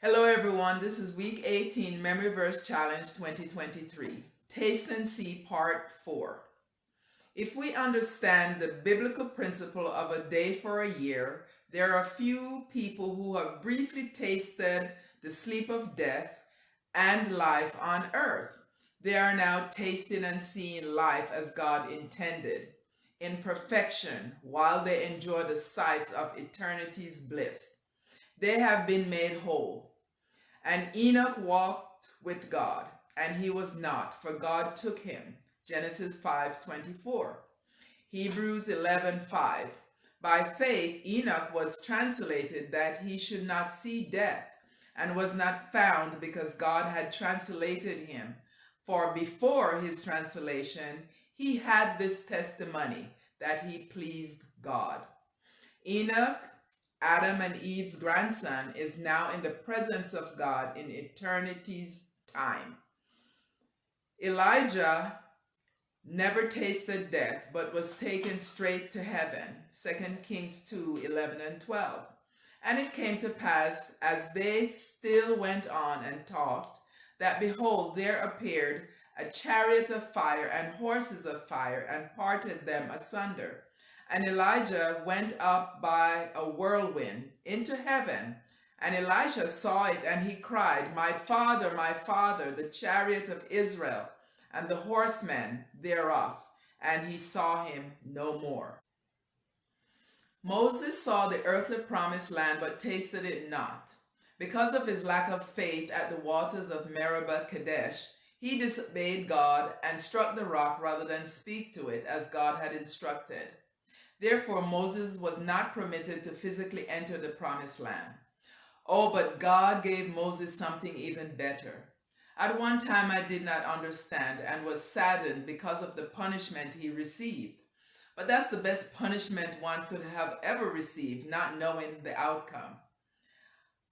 Hello everyone, this is week 18 Memory Verse Challenge 2023. Taste and See Part 4. If we understand the biblical principle of a day for a year, there are few people who have briefly tasted the sleep of death and life on earth. They are now tasting and seeing life as God intended, in perfection, while they enjoy the sights of eternity's bliss. They have been made whole. And Enoch walked with God, and he was not, for God took him. Genesis 5:24. Hebrews 11:5. By faith Enoch was translated that he should not see death, and was not found because God had translated him. For before his translation he had this testimony that he pleased God. Enoch, Adam and Eve's grandson, is now in the presence of God in eternity's time. Elijah never tasted death, but was taken straight to heaven. 2 Kings 2:11 and 12. And it came to pass, as they still went on and talked, that behold, there appeared a chariot of fire and horses of fire, and parted them asunder. And Elijah went up by a whirlwind into heaven. And Elisha saw it, and he cried, my father, the chariot of Israel, and the horsemen thereof. And he saw him no more. Moses saw the earthly promised land, but tasted it not. Because of his lack of faith at the waters of Meribah Kadesh, he disobeyed God and struck the rock rather than speak to it as God had instructed. Therefore, Moses was not permitted to physically enter the promised land. Oh, but God gave Moses something even better. At one time, I did not understand and was saddened because of the punishment he received. But that's the best punishment one could have ever received, not knowing the outcome.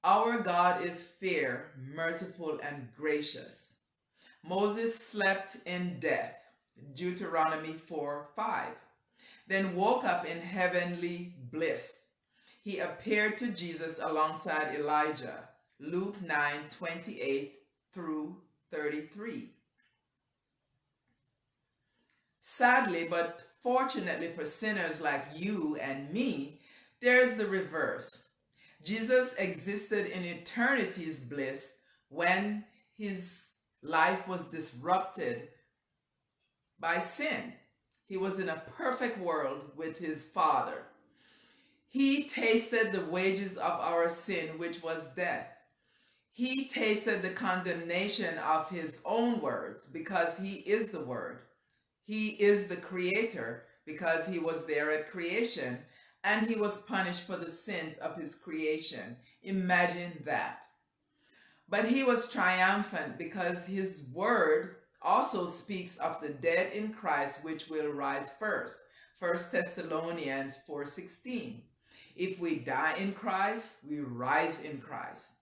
Our God is fair, merciful, and gracious. Moses slept in death, Deuteronomy 4:5. Then woke up in heavenly bliss. He appeared to Jesus alongside Elijah, Luke 9:28 through 33. Sadly, but fortunately for sinners like you and me, there's the reverse. Jesus existed in eternity's bliss when his life was disrupted by sin. He was in a perfect world with his Father. He tasted the wages of our sin, which was death. He tasted the condemnation of his own words because he is the Word. He is the Creator because he was there at creation, and he was punished for the sins of his creation. Imagine that. But he was triumphant because his word also speaks of the dead in Christ, which will rise first. 1 Thessalonians 4:16. If we die in Christ, we rise in Christ.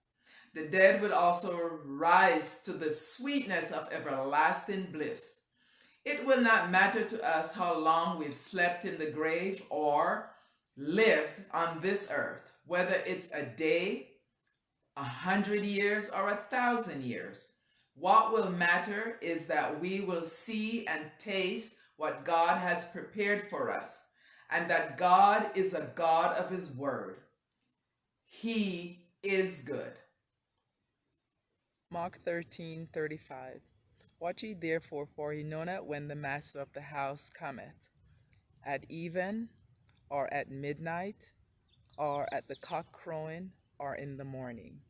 The dead will also rise to the sweetness of everlasting bliss. It will not matter to us how long we've slept in the grave or lived on this earth, whether it's a day, 100 years, or 1,000 years. What will matter is that we will see and taste what God has prepared for us, and that God is a God of his word. He is good. Mark 13:35. Watch ye therefore, for ye know not when the master of the house cometh, at even, or at midnight, or at the cock crowing, or in the morning.